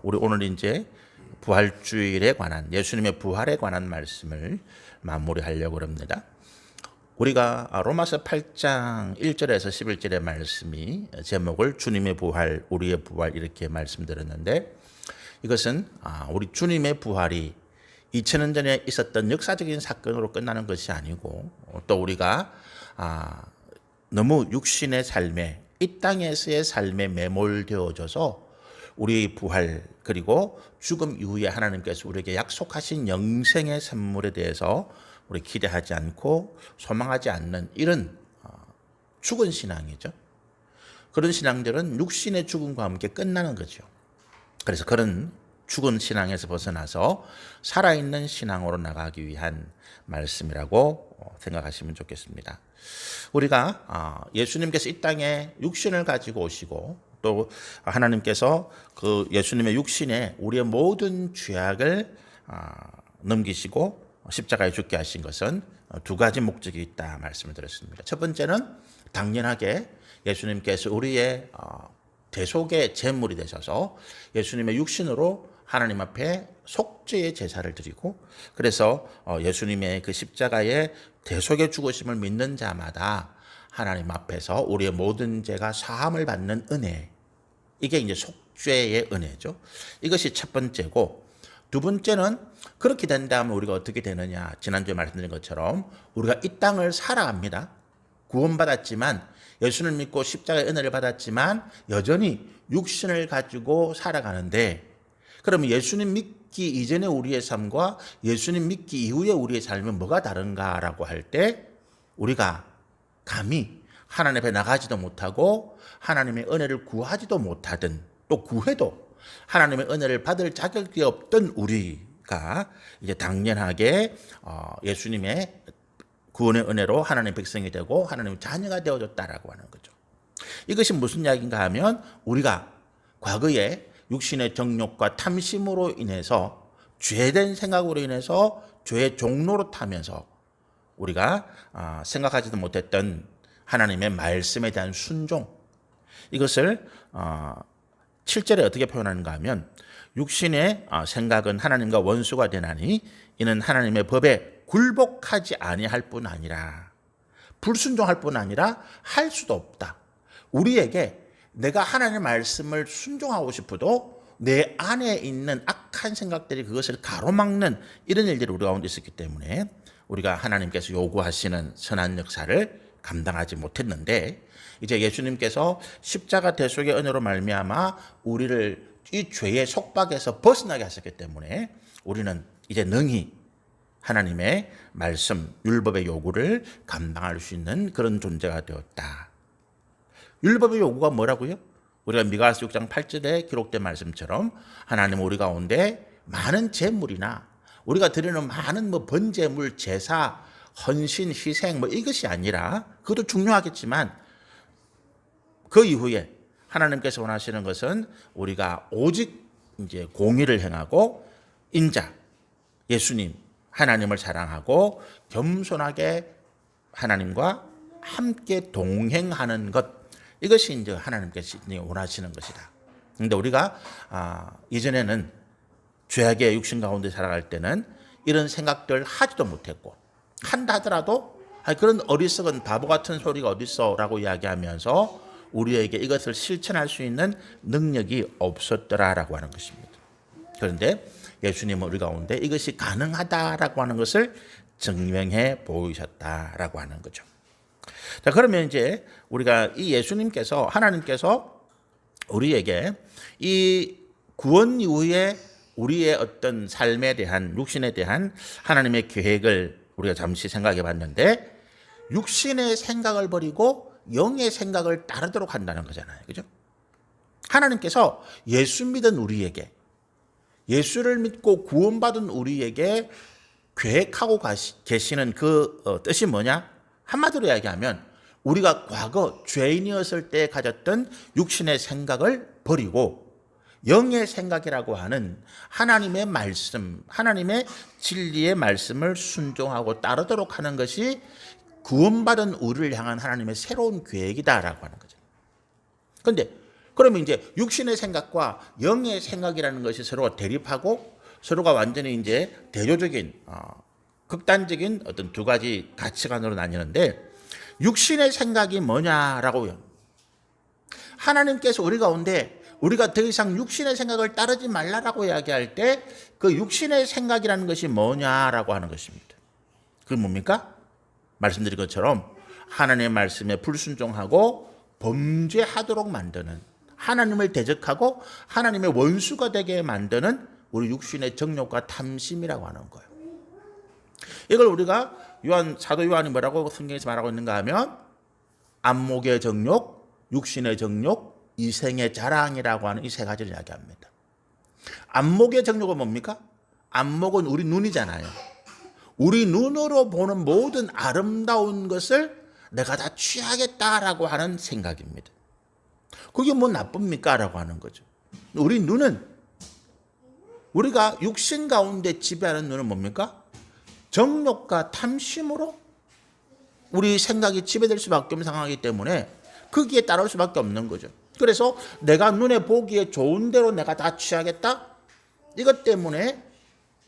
우리 오늘 이제 부활주일에 관한 예수님의 부활에 관한 말씀을 마무리하려고 합니다. 우리가 로마서 8장 1절에서 11절의 말씀이 제목을 주님의 부활, 우리의 부활 이렇게 말씀드렸는데 이것은 우리 주님의 부활이 2000년 전에 있었던 역사적인 사건으로 끝나는 것이 아니고 또 우리가 너무 육신의 삶에 이 땅에서의 삶에 매몰되어져서 우리의 부활 그리고 죽음 이후에 하나님께서 우리에게 약속하신 영생의 선물에 대해서 우리 기대하지 않고 소망하지 않는 이런 죽은 신앙이죠. 그런 신앙들은 육신의 죽음과 함께 끝나는 거죠. 그래서 그런 죽은 신앙에서 벗어나서 살아있는 신앙으로 나가기 위한 말씀이라고 생각하시면 좋겠습니다. 우리가 예수님께서 이 땅에 육신을 가지고 오시고 또 하나님께서 그 예수님의 육신에 우리의 모든 죄악을 넘기시고 십자가에 죽게 하신 것은 두 가지 목적이 있다 말씀을 드렸습니다. 첫 번째는 당연하게 예수님께서 우리의 대속의 제물이 되셔서 예수님의 육신으로 하나님 앞에 속죄의 제사를 드리고 그래서 예수님의 그 십자가의 대속의 죽으심을 믿는 자마다 하나님 앞에서 우리의 모든 죄가 사함을 받는 은혜, 이게 이제 속죄의 은혜죠. 이것이 첫 번째고, 두 번째는 그렇게 된다면 우리가 어떻게 되느냐. 지난주에 말씀드린 것처럼 우리가 이 땅을 살아갑니다. 구원받았지만 예수를 믿고 십자가의 은혜를 받았지만 여전히 육신을 가지고 살아가는데, 그러면 예수님 믿기 이전의 우리의 삶과 예수님 믿기 이후의 우리의 삶은 뭐가 다른가라고 할 때 우리가 감히 하나님 앞에 나가지도 못하고 하나님의 은혜를 구하지도 못하든 또 구해도 하나님의 은혜를 받을 자격이 없던 우리가 이제 당연하게 예수님의 구원의 은혜로 하나님의 백성이 되고 하나님의 자녀가 되어졌다라고 하는 거죠. 이것이 무슨 이야기인가 하면 우리가 과거에 육신의 정욕과 탐심으로 인해서 죄된 생각으로 인해서 죄의 종로로 타면서 우리가 생각하지도 못했던 하나님의 말씀에 대한 순종, 이것을 7절에 어떻게 표현하는가 하면 육신의 생각은 하나님과 원수가 되나니 이는 하나님의 법에 굴복하지 아니할 뿐 아니라, 불순종할 뿐 아니라 할 수도 없다. 우리에게 내가 하나님의 말씀을 순종하고 싶어도 내 안에 있는 악한 생각들이 그것을 가로막는 이런 일들이 우리 가운데 있었기 때문에 우리가 하나님께서 요구하시는 선한 역사를 감당하지 못했는데, 이제 예수님께서 십자가 대속의 은혜로 말미암아 우리를 이 죄의 속박에서 벗어나게 하셨기 때문에 우리는 이제 능히 하나님의 말씀, 율법의 요구를 감당할 수 있는 그런 존재가 되었다. 율법의 요구가 뭐라고요? 우리가 미가서 6장 8절에 기록된 말씀처럼 하나님 우리 가운데 많은 제물이나 우리가 드리는 많은 번제물, 제사, 헌신, 희생 이것이 아니라, 그것도 중요하겠지만 그 이후에 하나님께서 원하시는 것은 우리가 오직 이제 공의를 행하고 인자, 예수님, 하나님을 사랑하고 겸손하게 하나님과 함께 동행하는 것, 이것이 이제 하나님께서 원하시는 것이다. 그런데 우리가 이전에는 죄악의 육신 가운데 살아갈 때는 이런 생각들 하지도 못했고, 한다 하더라도 그런 어리석은 바보 같은 소리가 어딨어 라고 이야기하면서 우리에게 이것을 실천할 수 있는 능력이 없었더라라고 하는 것입니다. 그런데 예수님은 우리 가운데 이것이 가능하다라고 하는 것을 증명해 보이셨다라고 하는 거죠. 자, 그러면 이제 우리가 이 예수님께서, 하나님께서 우리에게 이 구원 이후에 우리의 어떤 삶에 대한, 육신에 대한 하나님의 계획을 우리가 잠시 생각해 봤는데, 육신의 생각을 버리고 영의 생각을 따르도록 한다는 거잖아요. 그죠? 하나님께서 예수 믿은 우리에게, 예수를 믿고 구원받은 우리에게 계획하고 계시는 그 뜻이 뭐냐? 한마디로 이야기하면 우리가 과거 죄인이었을 때 가졌던 육신의 생각을 버리고 영의 생각이라고 하는 하나님의 말씀, 하나님의 진리의 말씀을 순종하고 따르도록 하는 것이 구원받은 우리를 향한 하나님의 새로운 계획이다라고 하는 거죠. 그런데 그러면 이제 육신의 생각과 영의 생각이라는 것이 서로 대립하고 서로가 완전히 이제 대조적인 극단적인 어떤 두 가지 가치관으로 나뉘는데 육신의 생각이 뭐냐라고요. 하나님께서 우리 가운데 우리가 더 이상 육신의 생각을 따르지 말라라고 이야기할 때 그 육신의 생각이라는 것이 뭐냐라고 하는 것입니다. 그게 뭡니까? 말씀드린 것처럼 하나님의 말씀에 불순종하고 범죄하도록 만드는, 하나님을 대적하고 하나님의 원수가 되게 만드는 우리 육신의 정욕과 탐심이라고 하는 거예요. 이걸 우리가 사도 요한이 뭐라고 성경에서 말하고 있는가 하면 안목의 정욕, 육신의 정욕, 이생의 자랑이라고 하는 이 세 가지를 이야기합니다. 안목의 정욕은 뭡니까? 안목은 우리 눈이잖아요. 우리 눈으로 보는 모든 아름다운 것을 내가 다 취하겠다라고 하는 생각입니다. 그게 뭐 나쁩니까? 라고 하는 거죠. 우리 눈은, 우리가 육신 가운데 지배하는 눈은 뭡니까? 정욕과 탐심으로 우리 생각이 지배될 수밖에 없는 상황이기 때문에 거기에 따를 수밖에 없는 거죠. 그래서 내가 눈에 보기에 좋은 대로 내가 다 취하겠다? 이것 때문에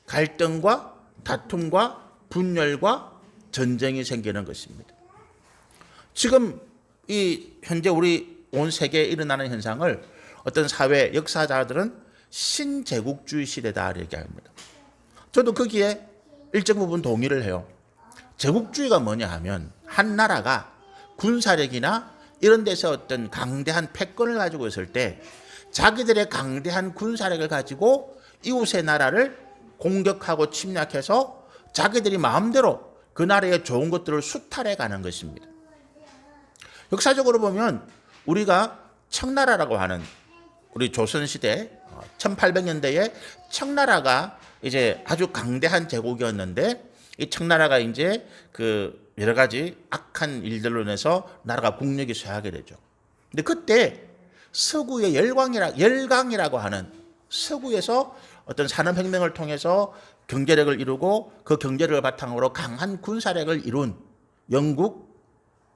갈등과 다툼과 분열과 전쟁이 생기는 것입니다. 지금 이 현재 우리 온 세계에 일어나는 현상을 어떤 사회 역사자들은 신제국주의 시대다 얘기합니다. 저도 거기에 일정 부분 동의를 해요. 제국주의가 뭐냐 하면 한 나라가 군사력이나 이런 데서 어떤 강대한 패권을 가지고 있을 때 자기들의 강대한 군사력을 가지고 이웃의 나라를 공격하고 침략해서 자기들이 마음대로 그 나라의 좋은 것들을 수탈해 가는 것입니다. 역사적으로 보면 우리가 청나라라고 하는 우리 조선시대 1800년대에 청나라가 이제 아주 강대한 제국이었는데 이 청나라가 이제 그 여러 가지 악한 일들로 인해서 나라가 국력이 쇠하게 되죠. 근데 그때 서구의 열강이라고 하는 서구에서 어떤 산업혁명을 통해서 경제력을 이루고 그 경제력을 바탕으로 강한 군사력을 이룬 영국,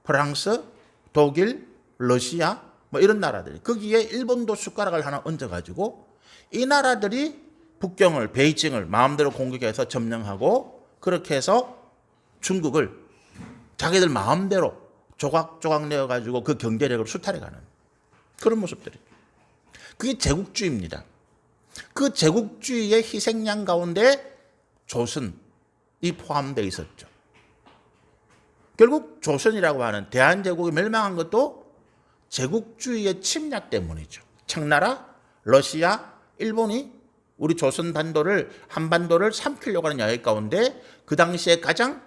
프랑스, 독일, 러시아 뭐 이런 나라들이 거기에 일본도 숟가락을 하나 얹어가지고 이 나라들이 북경을 베이징을 마음대로 공격해서 점령하고 그렇게 해서 중국을 자기들 마음대로 조각조각 내어가지고 그 경제력을 수탈해가는 그런 모습들이 그게 제국주의입니다. 그 제국주의의 희생양 가운데 조선이 포함되어 있었죠. 결국 조선이라고 하는 대한제국이 멸망한 것도 제국주의의 침략 때문이죠. 청나라, 러시아, 일본이 우리 조선 한반도를 삼키려고 하는 야획 가운데 그 당시에 가장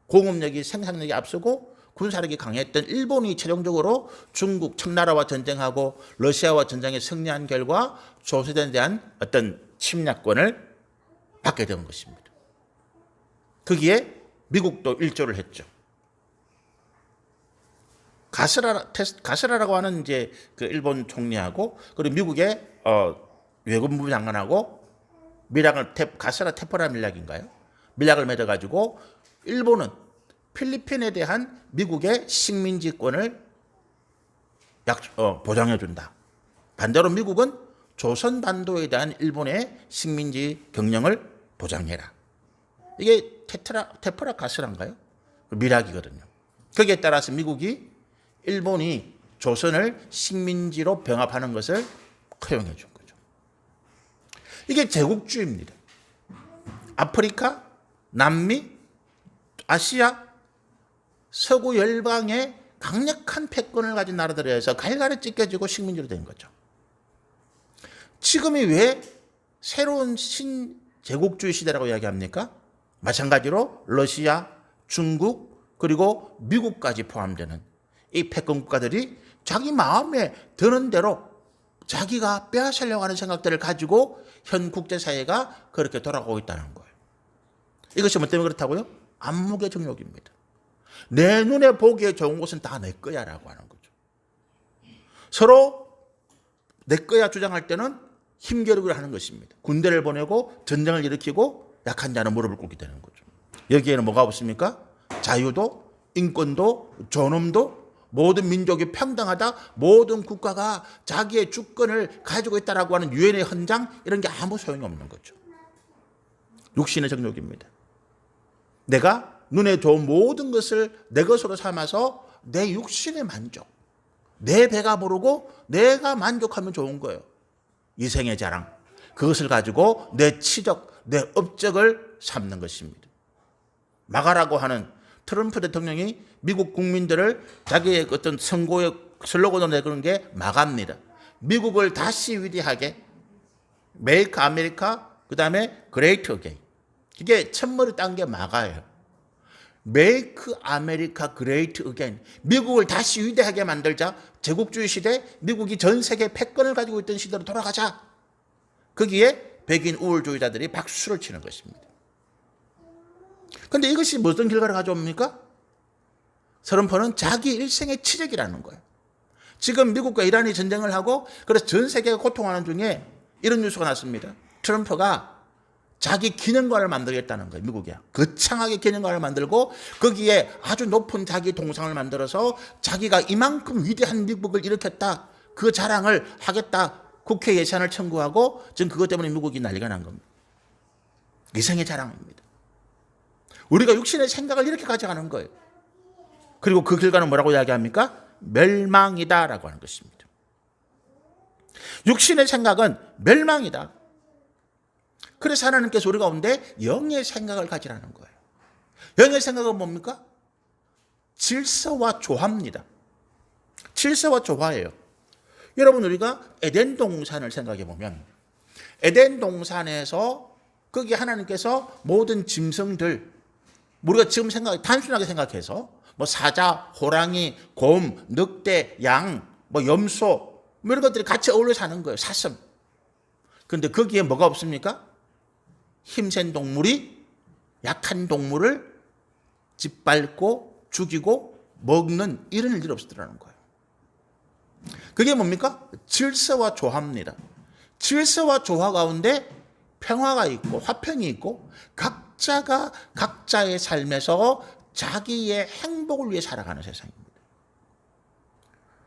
공업력이 생산력이 앞서고 군사력이 강했던 일본이 최종적으로 중국, 청나라와 전쟁하고 러시아와 전쟁에 승리한 결과 조선에 대한 어떤 침략권을 받게 된 것입니다. 거기에 미국도 일조를 했죠. 가스라라고 하는 이제 그 일본 총리하고 그리고 미국의 외교부 장관하고 가스라 테퍼라 밀락인가요? 밀락을 맺어가지고 일본은 필리핀에 대한 미국의 식민지권을 보장해준다. 반대로 미국은 조선 반도에 대한 일본의 식민지 경영을 보장해라. 이게 테퍼라 가스라인가요? 밀락이거든요. 거기에 따라서 미국이 일본이 조선을 식민지로 병합하는 것을 허용해 준 거죠. 이게 제국주의입니다. 아프리카, 남미, 아시아, 서구 열방의 강력한 패권을 가진 나라들에 의해서 갈갈이 찢겨지고 식민지로 된 거죠. 지금이 왜 새로운 신제국주의 시대라고 이야기합니까? 마찬가지로 러시아, 중국, 그리고 미국까지 포함되는 이 패권 국가들이 자기 마음에 드는 대로 자기가 빼앗으려고 하는 생각들을 가지고 현 국제사회가 그렇게 돌아가고 있다는 거예요. 이것이 뭐 때문에 그렇다고요? 안목의 정욕입니다. 내 눈에 보기에 좋은 것은 다 내 거야 라고 하는 거죠. 서로 내 거야 주장할 때는 힘겨루기를 하는 것입니다. 군대를 보내고 전쟁을 일으키고 약한 자는 무릎을 꿇게 되는 거죠. 여기에는 뭐가 없습니까? 자유도, 인권도, 존엄도, 모든 민족이 평등하다, 모든 국가가 자기의 주권을 가지고 있다라고 하는 유엔의 헌장, 이런 게 아무 소용이 없는 거죠. 육신의 정욕입니다. 내가 눈에 좋은 모든 것을 내 것으로 삼아서 내 육신의 만족, 내 배가 부르고 내가 만족하면 좋은 거예요. 이생의 자랑, 그것을 가지고 내 치적, 내 업적을 삼는 것입니다. 막아라고 하는 트럼프 대통령이 미국 국민들을 자기의 어떤 선거의 슬로건으로 내그런 게 막합니다. 미국을 다시 위대하게, 메이크 아메리카, 그 다음에 그레이트 어게인. 이게 첫머리 딴 게 막아요. 메이크 아메리카 그레이트 어게인. 미국을 다시 위대하게 만들자. 제국주의 시대, 미국이 전 세계 패권을 가지고 있던 시대로 돌아가자. 거기에 백인 우월주의자들이 박수를 치는 것입니다. 그런데 이것이 무슨 결과를 가져옵니까? 트럼프는 자기 일생의 치적이라는 거예요. 지금 미국과 이란이 전쟁을 하고 그래서 전 세계가 고통하는 중에 이런 뉴스가 났습니다. 트럼프가 자기 기념관을 만들겠다는 거예요. 미국이 거창하게 기념관을 만들고 거기에 아주 높은 자기 동상을 만들어서 자기가 이만큼 위대한 미국을 일으켰다, 그 자랑을 하겠다, 국회 예산을 청구하고 지금 그것 때문에 미국이 난리가 난 겁니다. 이생의 자랑입니다. 우리가 육신의 생각을 이렇게 가져가는 거예요. 그리고 그 결과는 뭐라고 이야기합니까? 멸망이다라고 하는 것입니다. 육신의 생각은 멸망이다. 그래서 하나님께서 우리 가운데 영의 생각을 가지라는 거예요. 영의 생각은 뭡니까? 질서와 조화입니다. 질서와 조화예요. 여러분, 우리가 에덴 동산을 생각해 보면 에덴 동산에서 거기 하나님께서 모든 짐승들, 우리가 지금 단순하게 생각해서 뭐 사자, 호랑이, 곰, 늑대, 양, 뭐 염소, 뭐 이런 것들이 같이 어울려 사는 거예요. 사슴. 그런데 거기에 뭐가 없습니까? 힘센 동물이 약한 동물을 짓밟고 죽이고 먹는 이런 일들이 없었더라는 거예요. 그게 뭡니까? 질서와 조화입니다. 질서와 조화 가운데 평화가 있고 화평이 있고 각자가 각자의 삶에서 자기의 행복을 위해 살아가는 세상입니다.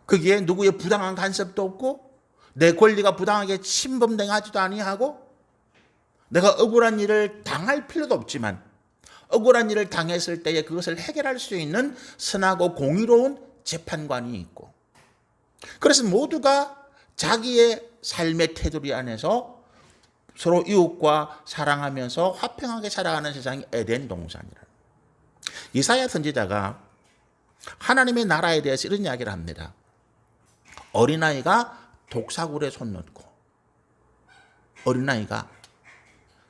거기에 누구의 부당한 간섭도 없고 내 권리가 부당하게 침범당하지도 아니하고 내가 억울한 일을 당할 필요도 없지만 억울한 일을 당했을 때에 그것을 해결할 수 있는 선하고 공의로운 재판관이 있고, 그래서 모두가 자기의 삶의 테두리 안에서 서로 이웃과 사랑하면서 화평하게 살아가는 세상이 에덴 동산이라. 이사야 선지자가 하나님의 나라에 대해서 이런 이야기를 합니다. 어린아이가 독사굴에 손 넣고, 어린아이가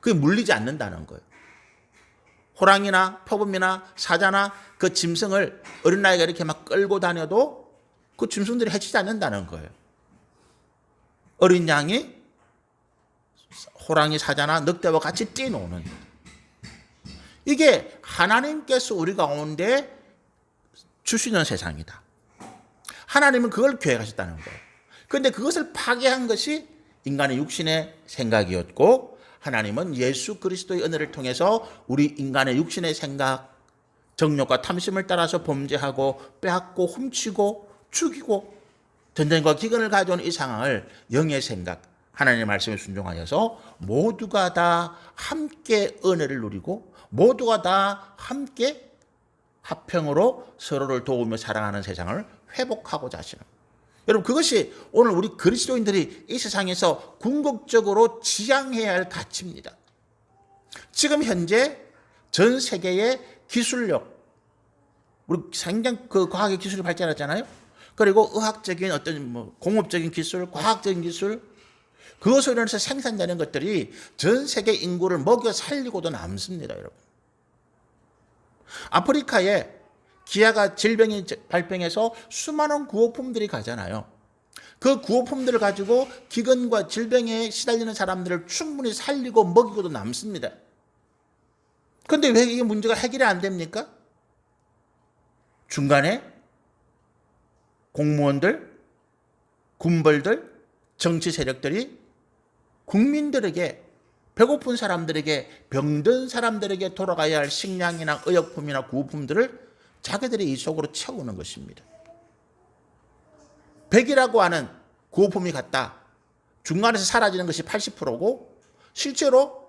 그게 물리지 않는다는 거예요. 호랑이나 표범이나 사자나 그 짐승을 어린아이가 이렇게 막 끌고 다녀도 그 짐승들이 해치지 않는다는 거예요. 어린 양이 호랑이, 사자나 늑대와 같이 뛰노는, 이게 하나님께서 우리 가운데 주시는 세상이다. 하나님은 그걸 계획하셨다는 거예요. 그런데 그것을 파괴한 것이 인간의 육신의 생각이었고, 하나님은 예수 그리스도의 은혜를 통해서 우리 인간의 육신의 생각, 정욕과 탐심을 따라서 범죄하고 빼앗고 훔치고 죽이고 전쟁과 기근을 가져온 이 상황을 영의 생각, 하나님의 말씀에 순종하여서 모두가 다 함께 은혜를 누리고 모두가 다 함께 화평으로 서로를 도우며 사랑하는 세상을 회복하고자 하시는, 여러분, 그것이 오늘 우리 그리스도인들이 이 세상에서 궁극적으로 지향해야 할 가치입니다. 지금 현재 전 세계의 기술력, 우리 굉장히 그 과학의 기술이 발전했잖아요. 그리고 의학적인 어떤 공업적인 기술, 과학적인 기술, 그것으로 인해서 생산되는 것들이 전 세계 인구를 먹여 살리고도 남습니다, 여러분. 아프리카에 기아가 질병이 발병해서 수많은 구호품들이 가잖아요. 그 구호품들을 가지고 기근과 질병에 시달리는 사람들을 충분히 살리고 먹이고도 남습니다. 그런데 왜 이게 문제가 해결이 안 됩니까? 중간에 공무원들, 군벌들, 정치 세력들이 국민들에게, 배고픈 사람들에게, 병든 사람들에게 돌아가야 할 식량이나 의약품이나 구호품들을 자기들이 이 속으로 채우는 것입니다. 100이라고 하는 구호품이 갔다. 중간에서 사라지는 것이 80%고 실제로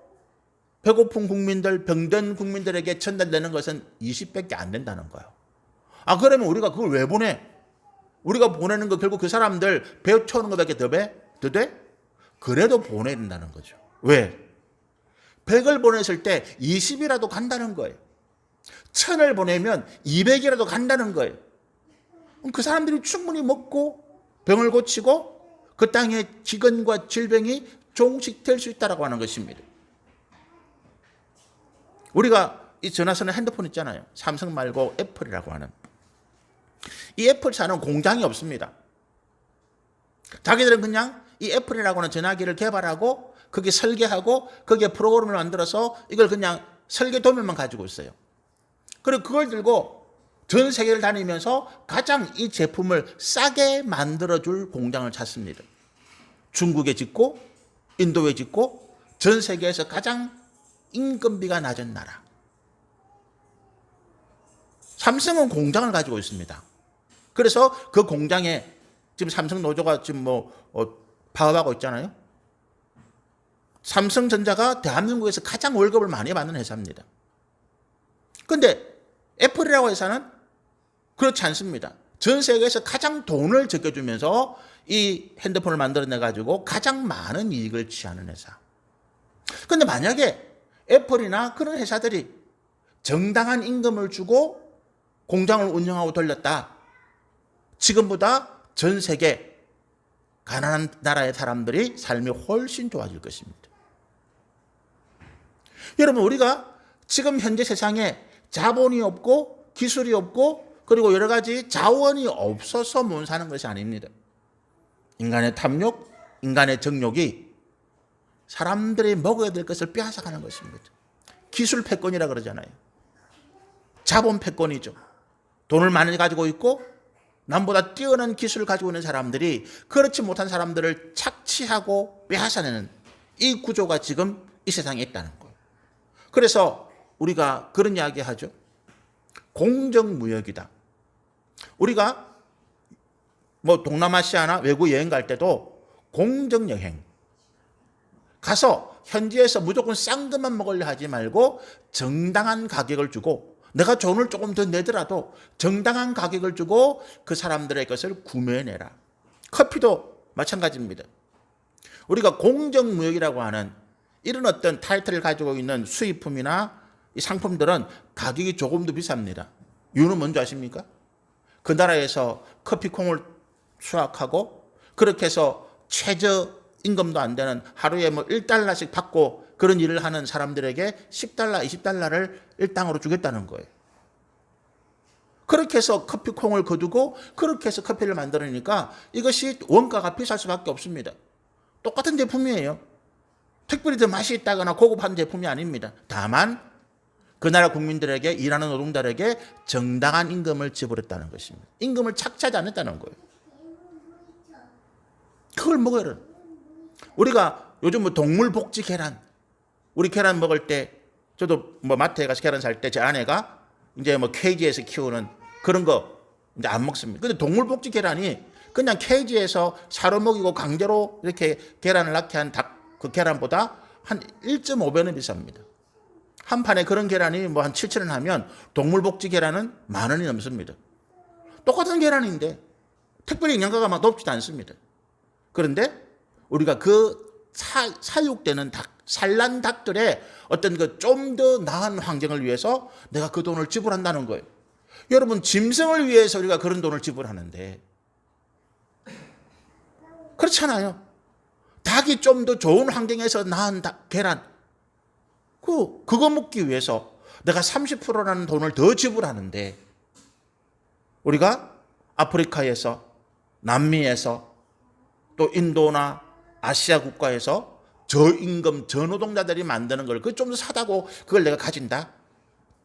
배고픈 국민들, 병든 국민들에게 전달되는 것은 20밖에 안 된다는 거예요. 그러면 우리가 그걸 왜 보내? 우리가 보내는 거 결국 그 사람들 배 채우는 것밖에 더 돼? 그래도 보내야 된다는 거죠. 왜? 100을 보냈을 때 20이라도 간다는 거예요. 1000을 보내면 200이라도 간다는 거예요. 그럼 그 사람들이 충분히 먹고 병을 고치고 그 땅의 기근과 질병이 종식될 수 있다고 하는 것입니다. 우리가 이 전화선의 핸드폰 있잖아요. 삼성 말고 애플이라고 하는. 이 애플사는 공장이 없습니다. 자기들은 그냥 이 애플이라고 하는 전화기를 개발하고 거기에 설계하고 거기에 프로그램을 만들어서 이걸 그냥 설계 도면만 가지고 있어요. 그리고 그걸 들고 전 세계를 다니면서 가장 이 제품을 싸게 만들어줄 공장을 찾습니다. 중국에 짓고 인도에 짓고 전 세계에서 가장 임금비가 낮은 나라. 삼성은 공장을 가지고 있습니다. 그래서 그 공장에 지금 삼성 노조가 지금 파업하고 있잖아요. 삼성전자가 대한민국에서 가장 월급을 많이 받는 회사입니다. 그런데 애플이라고 회사는 그렇지 않습니다. 전 세계에서 가장 돈을 적게주면서 이 핸드폰을 만들어내가지고 가장 많은 이익을 취하는 회사. 그런데 만약에 애플이나 그런 회사들이 정당한 임금을 주고 공장을 운영하고 돌렸다. 지금보다 전 세계 가난한 나라의 사람들이 삶이 훨씬 좋아질 것입니다. 여러분, 우리가 지금 현재 세상에 자본이 없고 기술이 없고 그리고 여러 가지 자원이 없어서 못 사는 것이 아닙니다. 인간의 탐욕, 인간의 정욕이 사람들이 먹어야 될 것을 빼앗아가는 것입니다. 기술 패권이라 그러잖아요. 자본 패권이죠. 돈을 많이 가지고 있고 남보다 뛰어난 기술을 가지고 있는 사람들이 그렇지 못한 사람들을 착취하고 빼앗아내는 이 구조가 지금 이 세상에 있다는 거예요. 그래서 우리가 그런 이야기 하죠. 공정무역이다. 우리가 동남아시아나 외국 여행 갈 때도 공정여행. 가서 현지에서 무조건 싼 것만 먹으려 하지 말고 정당한 가격을 주고 내가 돈을 조금 더 내더라도 정당한 가격을 주고 그 사람들의 것을 구매해내라. 커피도 마찬가지입니다. 우리가 공정무역이라고 하는 이런 어떤 타이틀을 가지고 있는 수입품이나 이 상품들은 가격이 조금 더 비쌉니다. 이유는 뭔지 아십니까? 그 나라에서 커피콩을 수확하고 그렇게 해서 최저 임금도 안 되는 하루에 $1씩 받고 그런 일을 하는 사람들에게 $10, $20를 일당으로 주겠다는 거예요. 그렇게 해서 커피콩을 거두고 그렇게 해서 커피를 만들으니까 이것이 원가가 비쌀 수밖에 없습니다. 똑같은 제품이에요. 특별히 더 맛이 있다거나 고급한 제품이 아닙니다. 다만 그 나라 국민들에게 일하는 노동자들에게 정당한 임금을 지불했다는 것입니다. 임금을 착취하지 않았다는 거예요. 그걸 먹어야 돼요. 우리가 요즘 동물복지 계란, 우리 계란 먹을 때 저도 마트에 가서 계란 살 때 제 아내가 이제 케이지에서 키우는 그런 거 이제 안 먹습니다. 근데 동물복지 계란이 그냥 케이지에서 사료 먹이고 강제로 이렇게 계란을 낳게 한 그 계란보다 한 1.5배는 비쌉니다. 한 판에 그런 계란이 한 7,000원 하면 동물복지 계란은 10,000원이 넘습니다. 똑같은 계란인데 특별히 영양가가 높지도 않습니다. 그런데 우리가 그 사육되는 닭, 산란 닭들의 어떤 좀 더 나은 환경을 위해서 내가 그 돈을 지불한다는 거예요. 여러분, 짐승을 위해서 우리가 그런 돈을 지불하는데 그렇잖아요. 닭이 좀 더 좋은 환경에서 낳은 계란, 그거 먹기 위해서 내가 30%라는 돈을 더 지불하는데 우리가 아프리카에서, 남미에서, 또 인도나 아시아 국가에서 저임금, 저노동자들이 만드는 걸 그 좀 더 사다고 그걸 내가 가진다?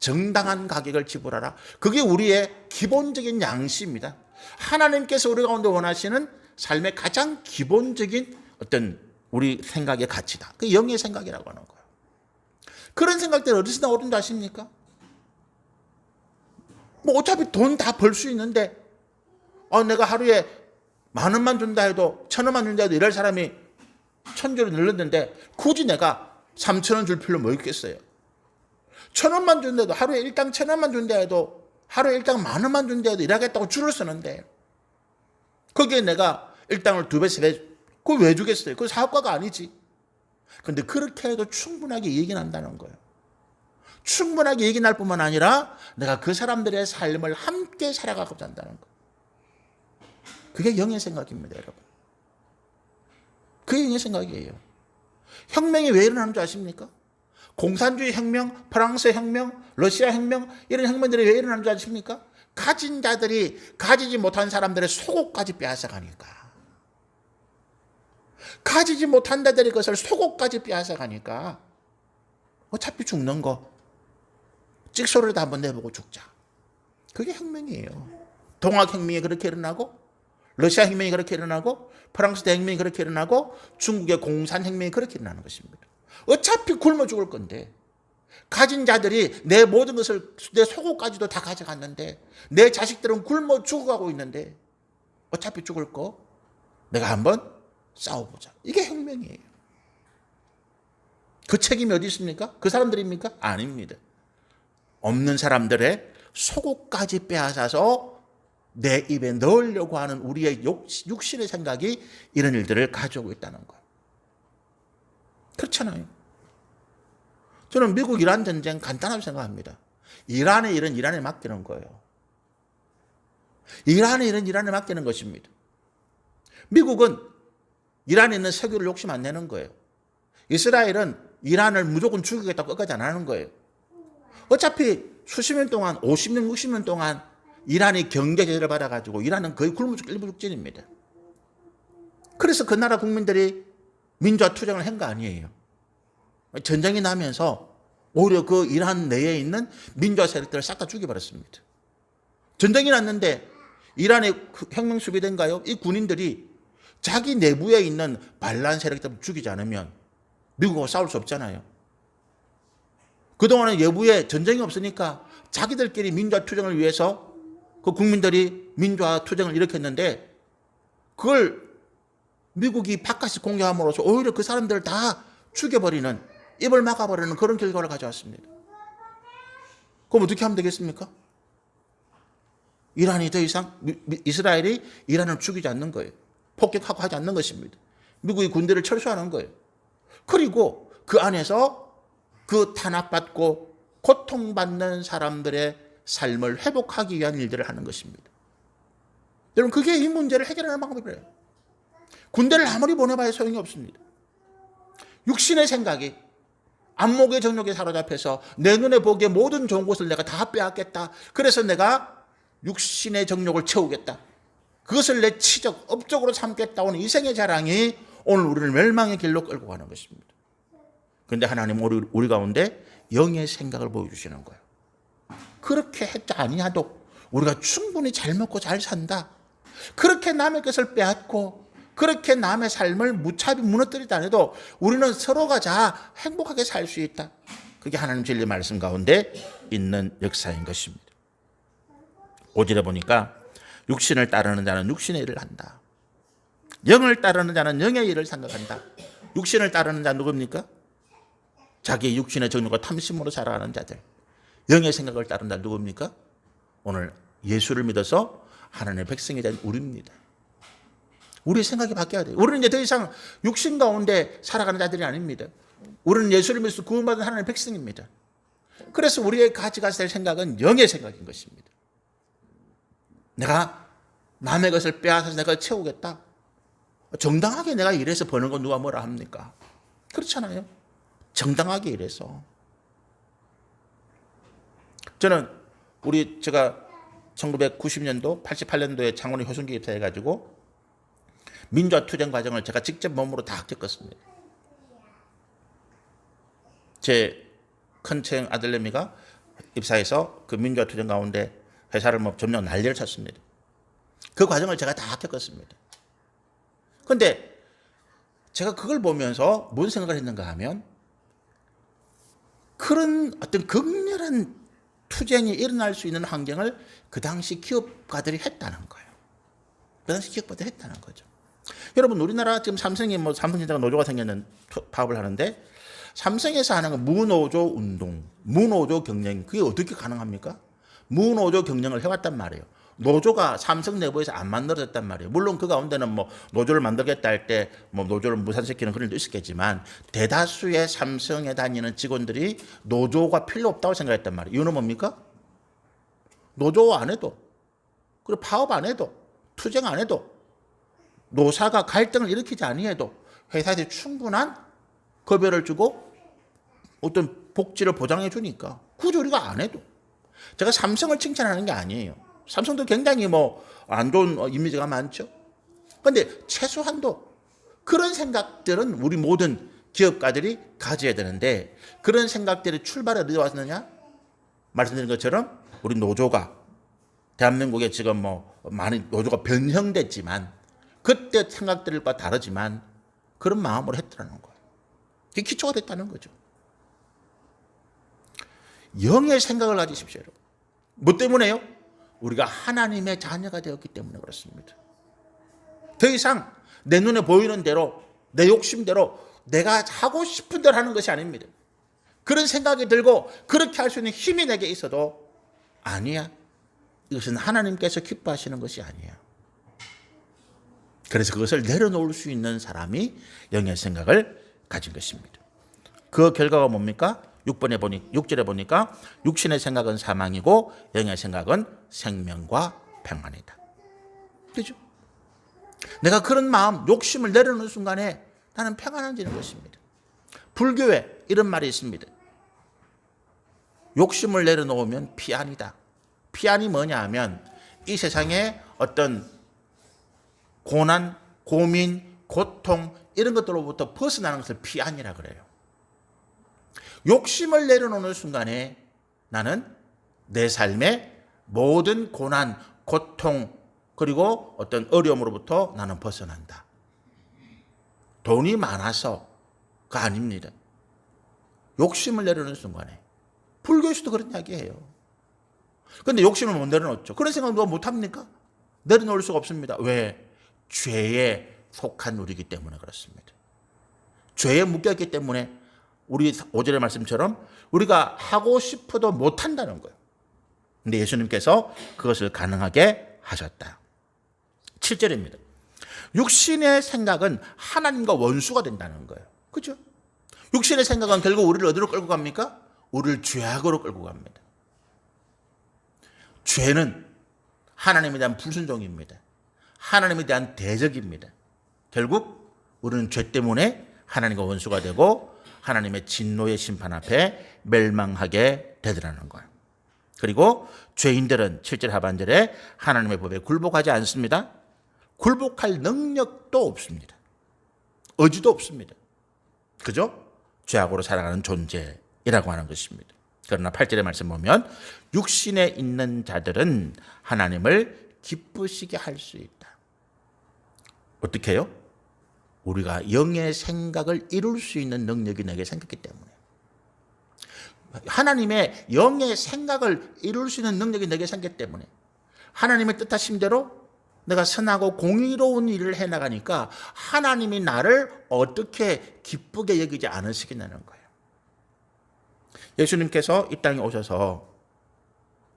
정당한 가격을 지불하라. 그게 우리의 기본적인 양식입니다. 하나님께서 우리 가운데 원하시는 삶의 가장 기본적인 어떤 우리 생각의 가치다. 그 영의 생각이라고 하는 거예요. 그런 생각들 어디서 나오는지 아십니까? 어차피 돈 다 벌 수 있는데 내가 하루에 만 원만 준다 해도 1,000원만 준다 해도 일할 사람이 1,000조로 늘렸는데 굳이 내가 3,000원 줄 필요 뭐 있겠어요. 1,000원만 준다 해도 하루에 일당 1,000원만 준다 해도 하루에 일당 만 원만 준다 해도 일하겠다고 줄을 서는데 거기에 내가 일당을 2배, 3배 그걸 왜 주겠어요? 그건 사업가가 아니지. 근데 그렇게 해도 충분하게 이익이 난다는 거예요. 충분하게 이익이 날 뿐만 아니라 내가 그 사람들의 삶을 함께 살아가고 산다는 거예요. 그게 영의 생각입니다, 여러분. 그게 영의 생각이에요. 혁명이 왜 일어나는 줄 아십니까? 공산주의 혁명, 프랑스 혁명, 러시아 혁명 이런 혁명들이 왜 일어나는 줄 아십니까? 가진 자들이 가지지 못한 사람들의 속옷까지 빼앗아가니까. 가지지 못한 자들이 그것을 속옷까지 빼앗아가니까 어차피 죽는 거 찍소리도 한번 내보고 죽자. 그게 혁명이에요. 동학혁명이 그렇게 일어나고 러시아 혁명이 그렇게 일어나고 프랑스 대혁명이 그렇게 일어나고 중국의 공산혁명이 그렇게 일어나는 것입니다. 어차피 굶어 죽을 건데 가진 자들이 내 모든 것을 내 속옷까지도 다 가져갔는데 내 자식들은 굶어 죽어가고 있는데 어차피 죽을 거 내가 한번 싸워보자. 이게 혁명이에요. 그 책임이 어디 있습니까? 그 사람들입니까? 아닙니다. 없는 사람들의 속옷까지 빼앗아서 내 입에 넣으려고 하는 우리의 육신의 생각이 이런 일들을 가져오고 있다는 거예요. 그렇잖아요. 저는 미국 이란 전쟁 간단하게 생각합니다. 이란의 일은 이란에 맡기는 거예요. 이란의 일은 이란에 맡기는 것입니다. 미국은 이란에 있는 석유를 욕심 안 내는 거예요. 이스라엘은 이란을 무조건 죽이겠다고 끝까지 안 하는 거예요. 어차피 수십 년 동안 50년, 60년 동안 이란이 경제 제재를 받아가지고 이란은 거의 굶어 죽 일부 죽진입니다. 그래서 그 나라 국민들이 민주화 투쟁을 한 거 아니에요. 전쟁이 나면서 오히려 그 이란 내에 있는 민주화 세력들을 싹 다 죽여버렸습니다. 전쟁이 났는데 이란의 혁명 수비대인가요? 이 군인들이 자기 내부에 있는 반란 세력들을 죽이지 않으면 미국하고 싸울 수 없잖아요. 그동안은 내부에 전쟁이 없으니까 자기들끼리 민주화 투쟁을 위해서 그 국민들이 민주화 투쟁을 일으켰는데 그걸 미국이 바깥에서 공격함으로써 오히려 그 사람들을 다 죽여버리는, 입을 막아버리는 그런 결과를 가져왔습니다. 그럼 어떻게 하면 되겠습니까? 이란이 더 이상, 이스라엘이 이란을 죽이지 않는 거예요. 폭격하고 하지 않는 것입니다. 미국이 군대를 철수하는 거예요. 그리고 그 안에서 그 탄압받고 고통받는 사람들의 삶을 회복하기 위한 일들을 하는 것입니다. 여러분, 그게 이 문제를 해결하는 방법이에요. 군대를 아무리 보내봐야 소용이 없습니다. 육신의 생각이 안목의 정욕에 사로잡혀서 내 눈에 보기에 모든 좋은 것을 내가 다 빼앗겠다. 그래서 내가 육신의 정욕을 채우겠다. 그것을 내 치적, 업적으로 삼겠다 오는 이생의 자랑이 오늘 우리를 멸망의 길로 끌고 가는 것입니다. 그런데 하나님은 우리 가운데 영의 생각을 보여주시는 거예요. 그렇게 했지 아니하도 우리가 충분히 잘 먹고 잘 산다. 그렇게 남의 것을 빼앗고 그렇게 남의 삶을 무차별히 무너뜨리지 않아도 우리는 서로가 다 행복하게 살 수 있다. 그게 하나님 진리 말씀 가운데 있는 역사인 것입니다. 5절에 보니까 육신을 따르는 자는 육신의 일을 한다. 영을 따르는 자는 영의 일을 생각한다. 육신을 따르는 자는 누굽니까? 자기 육신의 정욕과 탐심으로 살아가는 자들. 영의 생각을 따르는 자는 누굽니까? 오늘 예수를 믿어서 하나님의 백성이 된 우리입니다. 우리의 생각이 바뀌어야 돼요. 우리는 이제 더 이상 육신 가운데 살아가는 자들이 아닙니다. 우리는 예수를 믿어서 구원받은 하나님의 백성입니다. 그래서 우리의 가지가 될 생각은 영의 생각인 것입니다. 내가 남의 것을 빼앗아서 내가 채우겠다. 정당하게 내가 일해서 버는 건 누가 뭐라 합니까? 그렇잖아요. 정당하게 일해서. 저는 제가 1990년도, 88년도에 창원에 효순교에 입사해가지고 민주화 투쟁 과정을 제가 직접 몸으로 다 겪었습니다. 제 큰층 아들내미가 입사해서 그 민주화 투쟁 가운데 회사를 점령 난리를 쳤습니다. 그 과정을 제가 다 겪었습니다. 그런데 제가 그걸 보면서 무슨 생각을 했는가 하면 그런 어떤 극렬한 투쟁이 일어날 수 있는 환경을 그 당시 기업가들이 했다는 거예요. 그 당시 기억받아 했다는 거죠. 여러분, 우리나라 지금 삼성이 삼성전자가 노조가 생겼는 파업을 하는데, 삼성에서 하는 건 무노조 운동, 무노조 경영, 그게 어떻게 가능합니까? 무노조 경영을 해왔단 말이에요. 노조가 삼성 내부에서 안 만들어졌단 말이에요. 물론 그 가운데는 노조를 만들겠다 할 때 노조를 무산시키는 그런 일도 있었겠지만, 대다수의 삼성에 다니는 직원들이 노조가 필요 없다고 생각했단 말이에요. 이유는 뭡니까? 노조 안 해도, 그리고 파업 안 해도, 투쟁 안 해도, 노사가 갈등을 일으키지 아니해도 회사에서 충분한 급여를 주고 어떤 복지를 보장해 주니까 굳이 우리가 안 해도. 제가 삼성을 칭찬하는 게 아니에요. 삼성도 굉장히 안 좋은 이미지가 많죠. 그런데 최소한도 그런 생각들은 우리 모든 기업가들이 가져야 되는데, 그런 생각들이 출발이 어디 왔느냐? 말씀드린 것처럼 우리 노조가 대한민국에 지금 많이 노조가 변형됐지만, 그때 생각들과 다르지만 그런 마음으로 했다는 거예요. 그게 기초가 됐다는 거죠. 영의 생각을 가지십시오. 뭐 때문에요? 우리가 하나님의 자녀가 되었기 때문에 그렇습니다. 더 이상 내 눈에 보이는 대로, 내 욕심대로, 내가 하고 싶은 대로 하는 것이 아닙니다. 그런 생각이 들고 그렇게 할 수 있는 힘이 내게 있어도 아니야. 이것은 하나님께서 기뻐하시는 것이 아니야. 그래서 그것을 내려놓을 수 있는 사람이 영의 생각을 가진 것입니다. 그 결과가 뭡니까? 6절에 보니까 육신의 생각은 사망이고 영의 생각은 생명과 평안이다. 그죠? 내가 그런 마음, 욕심을 내려놓는 순간에 나는 평안해지는 것입니다. 불교에 이런 말이 있습니다. 욕심을 내려놓으면 피안이다. 피안이 뭐냐 하면 이 세상에 어떤 고난, 고민, 고통 이런 것들로부터 벗어나는 것을 피안이라 그래요. 욕심을 내려놓는 순간에 나는 내 삶의 모든 고난, 고통 그리고 어떤 어려움으로부터 나는 벗어난다. 돈이 많아서가 아닙니다. 욕심을 내려놓는 순간에. 불교에서도 그런 이야기예요. 그런데 욕심을 못 내려놓죠. 그런 생각 누가 못합니까? 내려놓을 수가 없습니다. 왜? 죄에 속한 우리이기 때문에 그렇습니다. 죄에 묶였기 때문에 우리 5절의 말씀처럼 우리가 하고 싶어도 못한다는 거예요. 근데 예수님께서 그것을 가능하게 하셨다. 7절입니다. 육신의 생각은 하나님과 원수가 된다는 거예요. 그렇죠? 육신의 생각은 결국 우리를 어디로 끌고 갑니까? 우리를 죄악으로 끌고 갑니다. 죄는 하나님에 대한 불순종입니다. 하나님에 대한 대적입니다. 결국 우리는 죄 때문에 하나님과 원수가 되고 하나님의 진노의 심판 앞에 멸망하게 되더라는 거예요. 그리고 죄인들은 7절 하반절에 하나님의 법에 굴복하지 않습니다. 굴복할 능력도 없습니다. 의지도 없습니다. 그죠? 죄악으로 살아가는 존재이라고 하는 것입니다. 그러나 8절의 말씀 보면 육신에 있는 자들은 하나님을 기쁘시게 할 수 있다. 어떻게 해요? 우리가 영의 생각을 이룰 수 있는 능력이 내게 생겼기 때문에. 하나님의 영의 생각을 이룰 수 있는 능력이 내게 생겼기 때문에. 하나님의 뜻하심대로 내가 선하고 공의로운 일을 해나가니까 하나님이 나를 어떻게 기쁘게 여기지 않으시겠냐는 거예요. 예수님께서 이 땅에 오셔서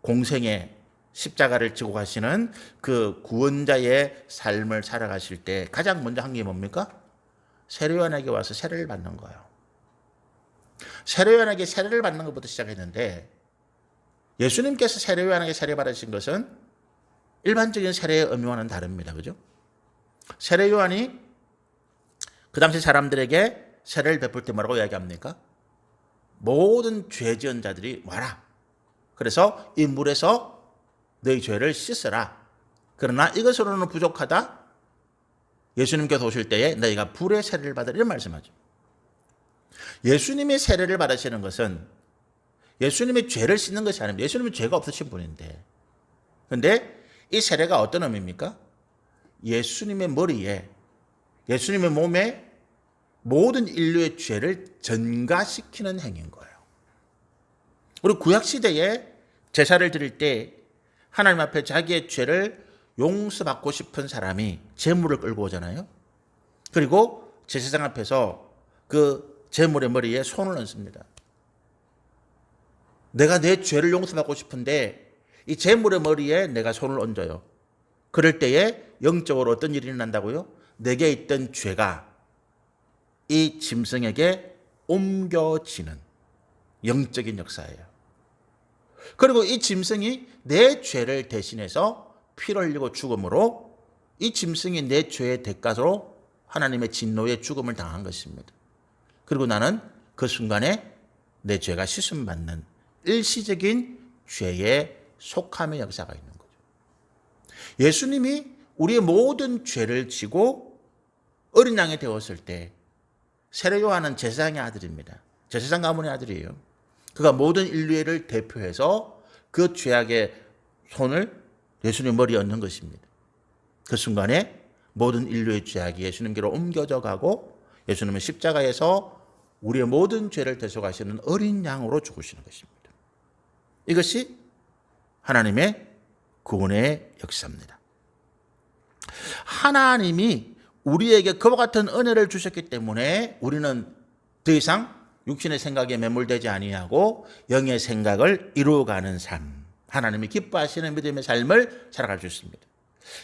공생의 십자가를 지고 가시는 그 구원자의 삶을 살아가실 때 가장 먼저 한 게 뭡니까? 세례요한에게 와서 세례를 받는 거예요. 세례요한에게 세례를 받는 것부터 시작했는데, 예수님께서 세례요한에게 세례 받으신 것은 일반적인 세례의 의미와는 다릅니다. 그죠? 세례요한이 그 당시 사람들에게 세례를 베풀 때 뭐라고 이야기합니까? 모든 죄 지은 자들이 와라. 그래서 이 물에서 너희 죄를 씻으라. 그러나 이것으로는 부족하다. 예수님께서 오실 때에 너희가 불의 세례를 받으라. 이런 말씀하죠. 예수님이 세례를 받으시는 것은 예수님의 죄를 씻는 것이 아닙니다. 예수님은 죄가 없으신 분인데. 그런데 이 세례가 어떤 의미입니까? 예수님의 머리에, 예수님의 몸에 모든 인류의 죄를 전가시키는 행위인 거예요. 우리 구약시대에 제사를 드릴 때 하나님 앞에 자기의 죄를 용서받고 싶은 사람이 재물을 끌고 오잖아요. 그리고 제사장 앞에서 그 재물의 머리에 손을 얹습니다. 내가 내 죄를 용서받고 싶은데 이 재물의 머리에 내가 손을 얹어요. 그럴 때에 영적으로 어떤 일이 일어난다고요? 내게 있던 죄가 이 짐승에게 옮겨지는 영적인 역사예요. 그리고 이 짐승이 내 죄를 대신해서 피를 흘리고 죽음으로 이 짐승이 내 죄의 대가로 하나님의 진노의 죽음을 당한 것입니다. 그리고 나는 그 순간에 내 죄가 씻음받는 일시적인 죄의 속함의 역사가 있는 거죠. 예수님이 우리의 모든 죄를 지고 어린 양이 되었을 때 세례 요한은 제사장의 아들입니다. 제사장 가문의 아들이에요. 그가 모든 인류를 대표해서 그 죄악의 손을 예수님 머리에 얹는 것입니다. 그 순간에 모든 인류의 죄악이 예수님께로 옮겨져 가고 예수님은 십자가에서 우리의 모든 죄를 대속하시는 어린 양으로 죽으시는 것입니다. 이것이 하나님의 구원의 역사입니다. 하나님이 우리에게 그와 같은 은혜를 주셨기 때문에 우리는 더 이상 육신의 생각에 매몰되지 아니하고 영의 생각을 이루어가는 삶, 하나님이 기뻐하시는 믿음의 삶을 살아갈 수 있습니다.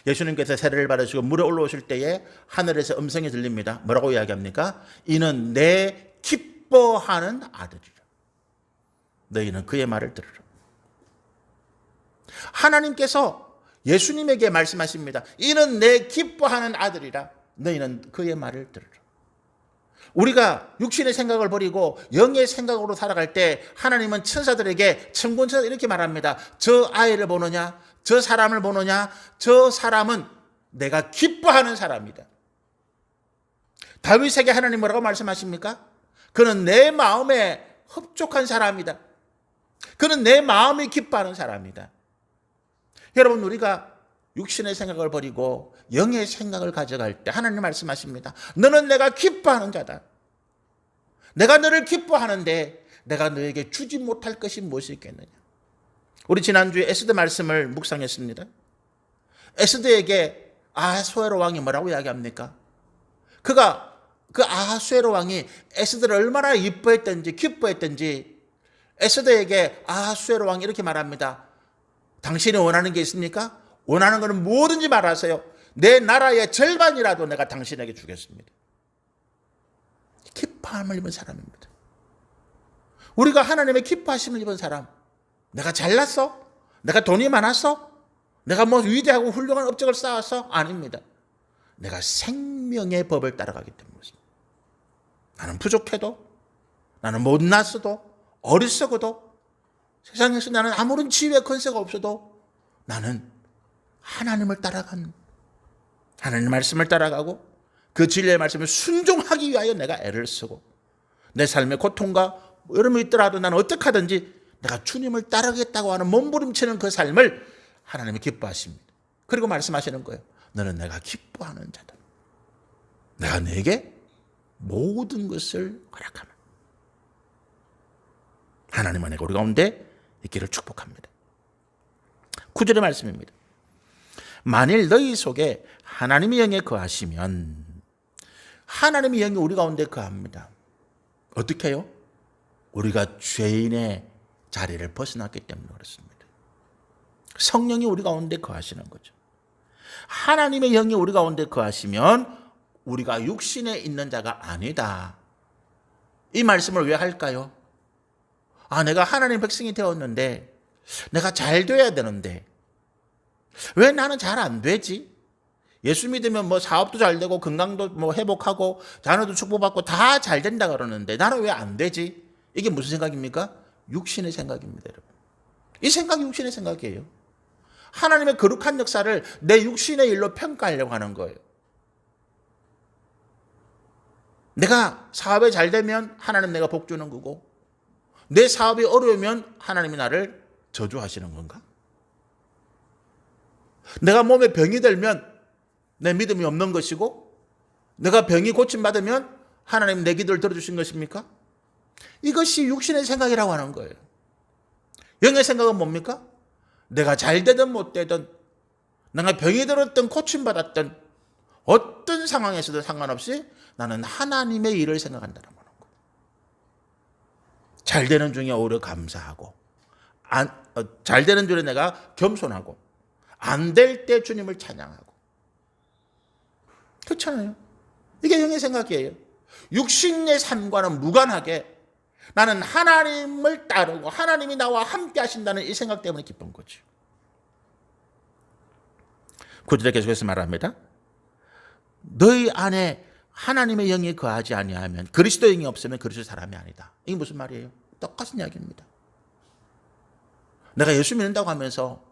예수님께서 세례를 받으시고 물에 올라오실 때에 하늘에서 음성이 들립니다. 뭐라고 이야기합니까? 이는 내 기뻐하는 아들이라. 너희는 그의 말을 들으라. 하나님께서 예수님에게 말씀하십니다. 이는 내 기뻐하는 아들이라. 너희는 그의 말을 들으라. 우리가 육신의 생각을 버리고 영의 생각으로 살아갈 때 하나님은 천사들에게 천군천사 이렇게 말합니다. 저 아이를 보느냐? 저 사람을 보느냐? 저 사람은 내가 기뻐하는 사람이다. 다윗에게 하나님 뭐라고 말씀하십니까? 그는 내 마음에 흡족한 사람이다. 그는 내 마음이 기뻐하는 사람이다. 여러분, 우리가 육신의 생각을 버리고 영의 생각을 가져갈 때 하나님 말씀하십니다. 너는 내가 기뻐하는 자다. 내가 너를 기뻐하는데 내가 너에게 주지 못할 것이 무엇이 있겠느냐. 우리 지난주에 에스더 말씀을 묵상했습니다. 에스더에게 아하수에로 왕이 뭐라고 이야기합니까? 그가 그 아하수에로 왕이 에스더를 얼마나 이뻐했던지 기뻐했던지 에스더에게 아하수에로 왕이 이렇게 말합니다. 당신이 원하는 게 있습니까? 원하는 것은 뭐든지 말하세요. 내 나라의 절반이라도 내가 당신에게 주겠습니다. 기뻐함을 입은 사람입니다. 우리가 하나님의 기뻐하심을 입은 사람, 내가 잘났어? 내가 돈이 많았어? 내가 뭐 위대하고 훌륭한 업적을 쌓았어? 아닙니다. 내가 생명의 법을 따라가기 때문입니다. 나는 부족해도, 나는 못났어도, 어리석어도, 세상에서 나는 아무런 지위의 권세가 없어도 나는 하나님을 따라가는, 하나님의 말씀을 따라가고 그 진리의 말씀을 순종하기 위하여 내가 애를 쓰고 내 삶의 고통과 여름이 있더라도 나는 어떻게 하든지 내가 주님을 따르겠다고 하는 몸부림치는 그 삶을 하나님이 기뻐하십니다. 그리고 말씀하시는 거예요. 너는 내가 기뻐하는 자다. 내가 내게 모든 것을 허락하면 하나님은 내가 우리 가운데 있기를 축복합니다. 9절의 말씀입니다. 만일 너희 속에 하나님의 영에 거하시면, 하나님의 영이 우리 가운데 거합니다. 어떻게 해요? 우리가 죄인의 자리를 벗어났기 때문에 그렇습니다. 성령이 우리 가운데 거하시는 거죠. 하나님의 영이 우리 가운데 거하시면 우리가 육신에 있는 자가 아니다. 이 말씀을 왜 할까요? 내가 하나님 백성이 되었는데 내가 잘 돼야 되는데 왜 나는 잘 안 되지? 예수 믿으면 뭐 사업도 잘 되고 건강도 뭐 회복하고 자녀도 축복받고 다 잘 된다 그러는데 나는 왜 안 되지? 이게 무슨 생각입니까? 육신의 생각입니다, 여러분. 이 생각이 육신의 생각이에요. 하나님의 거룩한 역사를 내 육신의 일로 평가하려고 하는 거예요. 내가 사업에 잘 되면 하나님 내가 복 주는 거고 내 사업이 어려우면 하나님이 나를 저주하시는 건가? 내가 몸에 병이 들면 내 믿음이 없는 것이고 내가 병이 고침받으면 하나님 내 기도를 들어주신 것입니까? 이것이 육신의 생각이라고 하는 거예요. 영의 생각은 뭡니까? 내가 잘 되든 못 되든 내가 병이 들었던 고침받았던 어떤 상황에서도 상관없이 나는 하나님의 일을 생각한다는 거예요. 잘 되는 중에 오히려 감사하고, 잘 되는 중에 내가 겸손하고, 안 될 때 주님을 찬양하고. 그렇잖아요. 이게 영의 생각이에요. 육신의 삶과는 무관하게 나는 하나님을 따르고 하나님이 나와 함께 하신다는 이 생각 때문에 기쁜 거죠. 구절에 계속해서 말합니다. 너희 안에 하나님의 영이 거하지 아니하면, 그리스도 영이 없으면 그리스도 사람이 아니다. 이게 무슨 말이에요? 똑같은 이야기입니다. 내가 예수 믿는다고 하면서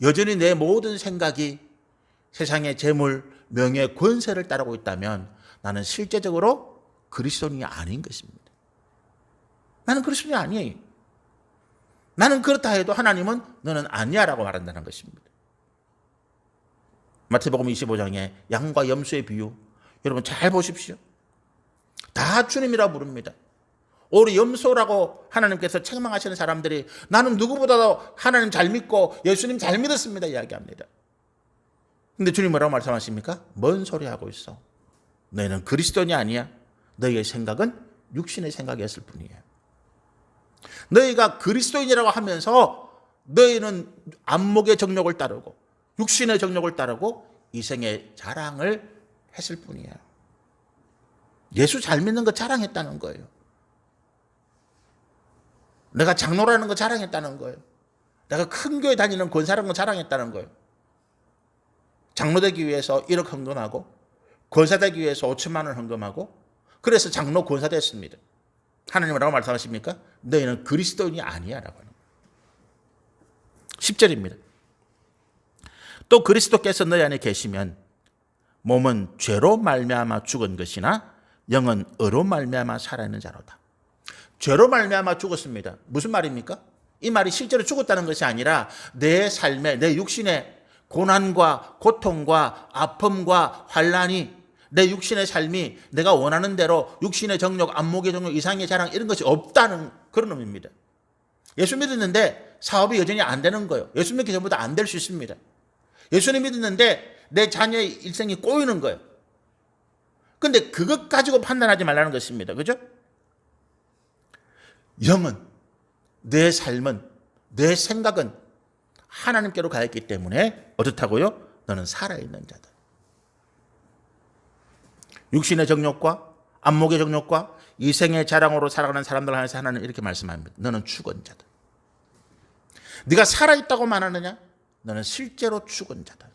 여전히 내 모든 생각이 세상의 재물, 명예, 권세를 따르고 있다면 나는 실제적으로 그리스도인이 아닌 것입니다. 나는 그리스도인이 아니에요. 나는 그렇다 해도 하나님은 너는 아니야 라고 말한다는 것입니다. 마태복음 25장에 양과 염소의 비유, 여러분 잘 보십시오. 다 주님이라고 부릅니다. 우리 염소라고 하나님께서 책망하시는 사람들이 나는 누구보다도 하나님 잘 믿고 예수님 잘 믿었습니다 이야기합니다. 근데 주님 뭐라고 말씀하십니까? 뭔 소리 하고 있어? 너희는 그리스도인이 아니야. 너희의 생각은 육신의 생각이었을 뿐이에요. 너희가 그리스도인이라고 하면서 너희는 안목의 정욕을 따르고 육신의 정욕을 따르고 이생의 자랑을 했을 뿐이에요. 예수 잘 믿는 거 자랑했다는 거예요. 내가 장로라는 거 자랑했다는 거예요. 내가 큰 교회 다니는 권사라는 거 자랑했다는 거예요. 장로 되기 위해서 1억 헌금하고 권사 되기 위해서 5천만 원 헌금하고 그래서 장로 권사 됐습니다. 하나님은 뭐라고 말씀하십니까? 너희는 그리스도인이 아니야 라고 하는 거예요. 10절입니다. 또 그리스도께서 너희 안에 계시면 몸은 죄로 말미암아 죽은 것이나 영은 의로 말미암아 살아있는 자로다. 죄로 말미암아 죽었습니다. 무슨 말입니까? 이 말이 실제로 죽었다는 것이 아니라 내 삶에, 내 육신의 고난과 고통과 아픔과 환난이, 내 육신의 삶이 내가 원하는 대로 육신의 정욕, 안목의 정욕, 이상의 자랑 이런 것이 없다는 그런 의미입니다. 예수 믿었는데 사업이 여전히 안 되는 거예요. 예수 믿기 전보다 안 될 수 있습니다. 예수님 믿었는데 내 자녀의 일생이 꼬이는 거예요. 근데 그것 가지고 판단하지 말라는 것입니다. 그죠? 영은, 내 삶은, 내 생각은 하나님께로 가 있기 때문에 어떻다고요? 너는 살아있는 자다. 육신의 정욕과 안목의 정욕과 이생의 자랑으로 살아가는 사람들 안에서 하나는 이렇게 말씀합니다. 너는 죽은 자다. 네가 살아있다고 말하느냐? 너는 실제로 죽은 자다.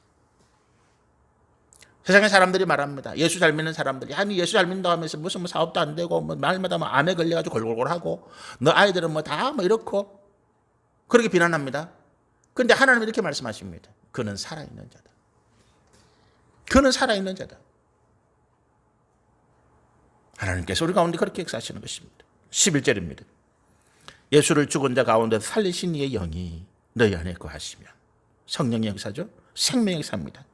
세상의 사람들이 말합니다. 예수 잘 믿는 사람들이 아니 예수 잘 믿는다고 하면서 무슨 뭐 사업도 안 되고 뭐 말마다 뭐 암에 걸려가지고 골골골하고 너 아이들은 뭐 다 뭐 이렇고 그렇게 비난합니다. 그런데 하나님이 이렇게 말씀하십니다. 그는 살아있는 자다. 그는 살아있는 자다. 하나님께서 우리 가운데 그렇게 역사하시는 것입니다. 11절입니다. 예수를 죽은 자 가운데 살리신 이의 영이 너희 안에 거하시면 성령의 역사죠. 생명의 역사입니다.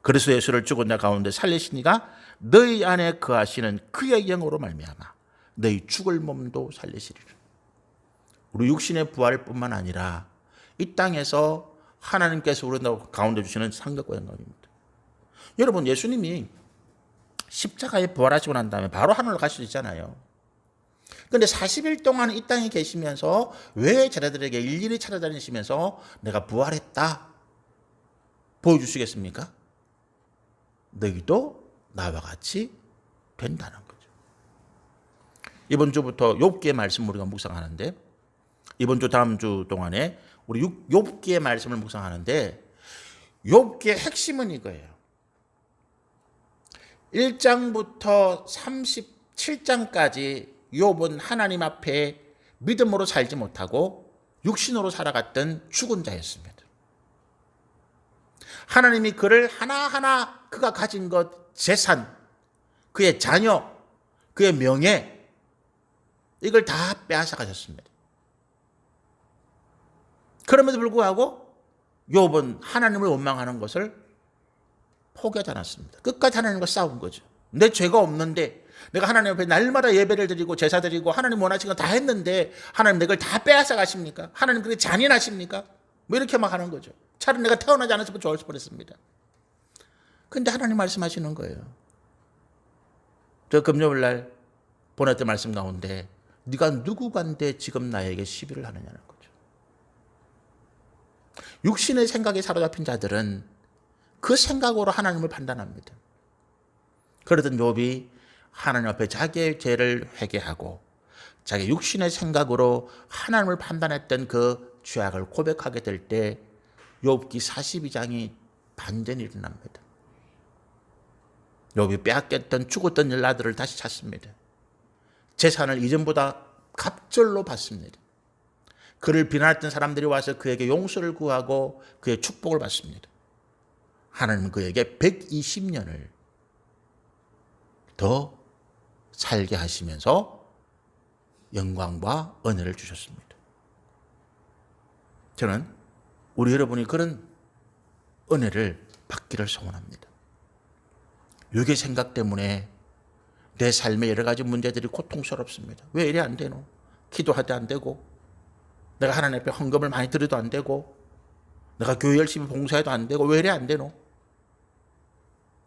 그래서 예수를 죽은 자 가운데 살리신 이가 너희 안에 거하시는 그의 영으로 말미암아 너희 죽을 몸도 살리시리라. 우리 육신의 부활뿐만 아니라 이 땅에서 하나님께서 우리 가운데 주시는 상급과 영광입니다. 여러분 예수님이 십자가에 부활하시고 난 다음에 바로 하늘로 가실 수 있잖아요. 그런데 40일 동안 이 땅에 계시면서 왜 제자들에게 일일이 찾아다니시면서 내가 부활했다 보여주시겠습니까? 너희도 나와 같이 된다는 거죠. 이번 주부터 욥기의 말씀 우리가 묵상하는데 이번 주 다음 주 동안에 우리 욥기의 말씀을 묵상하는데 욥기의 핵심은 이거예요. 1장부터 37장까지 욥은 하나님 앞에 믿음으로 살지 못하고 육신으로 살아갔던 죽은 자였습니다. 하나님이 그를 하나하나 그가 가진 것, 재산, 그의 자녀, 그의 명예 이걸 다 빼앗아 가셨습니다. 그럼에도 불구하고 욥은 하나님을 원망하는 것을 포기하지 않았습니다. 끝까지 하나님과 싸운 거죠. 내 죄가 없는데 내가 하나님 앞에 날마다 예배를 드리고 제사 드리고 하나님 원하시는 거 다 했는데 하나님 내 걸 다 빼앗아 가십니까? 하나님 그게 잔인하십니까? 뭐 이렇게 막 하는 거죠. 차라리 내가 태어나지 않았으면 좋을 뻔했습니다. 근데 하나님 말씀하시는 거예요. 저 금요일 날 보냈던 말씀 가운데 네가 누구간데 지금 나에게 시비를 하느냐는 거죠. 육신의 생각에 사로잡힌 자들은 그 생각으로 하나님을 판단합니다. 그러던 욥이 하나님 앞에 자기의 죄를 회개하고 자기 육신의 생각으로 하나님을 판단했던 그 죄악을 고백하게 될 때 욥기 42장이 반전이 일어납니다. 욥이 빼앗겼던 죽었던 일들을 다시 찾습니다. 재산을 이전보다 갑절로 받습니다. 그를 비난했던 사람들이 와서 그에게 용서를 구하고 그의 축복을 받습니다. 하나님은 그에게 120년을 더 살게 하시면서 영광과 은혜를 주셨습니다. 저는 우리 여러분이 그런 은혜를 받기를 소원합니다. 육의 생각 때문에 내 삶의 여러 가지 문제들이 고통스럽습니다. 왜 이래 안 되노? 기도하도 안 되고, 내가 하나님 앞에 헌금을 많이 드려도 안 되고, 내가 교회 열심히 봉사해도 안 되고, 왜 이래 안 되노?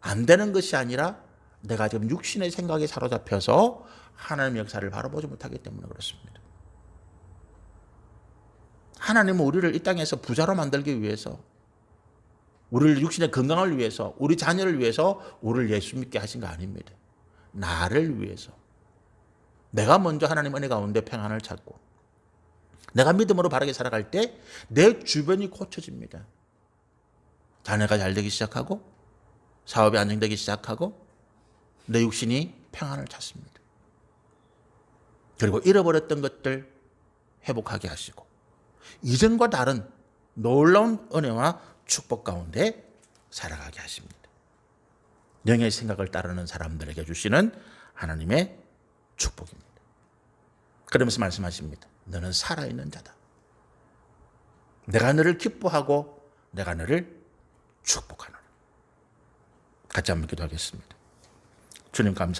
안 되는 것이 아니라 내가 지금 육신의 생각에 사로잡혀서 하나님의 역사를 바라보지 못하기 때문에 그렇습니다. 하나님은 우리를 이 땅에서 부자로 만들기 위해서, 우리를 육신의 건강을 위해서, 우리 자녀를 위해서 우리를 예수 믿게 하신 거 아닙니다. 나를 위해서. 내가 먼저 하나님 은혜 가운데 평안을 찾고 내가 믿음으로 바르게 살아갈 때 내 주변이 고쳐집니다. 자녀가 잘 되기 시작하고 사업이 안정되기 시작하고 내 육신이 평안을 찾습니다. 그리고 잃어버렸던 것들 회복하게 하시고 이전과 다른 놀라운 은혜와 축복 가운데 살아가게 하십니다. 영의 생각을 따르는 사람들에게 주시는 하나님의 축복입니다. 그러면서 말씀하십니다. 너는 살아있는 자다. 내가 너를 기뻐하고 내가 너를 축복하노라. 같이 한번 기도하겠습니다. 주님 감사합니다.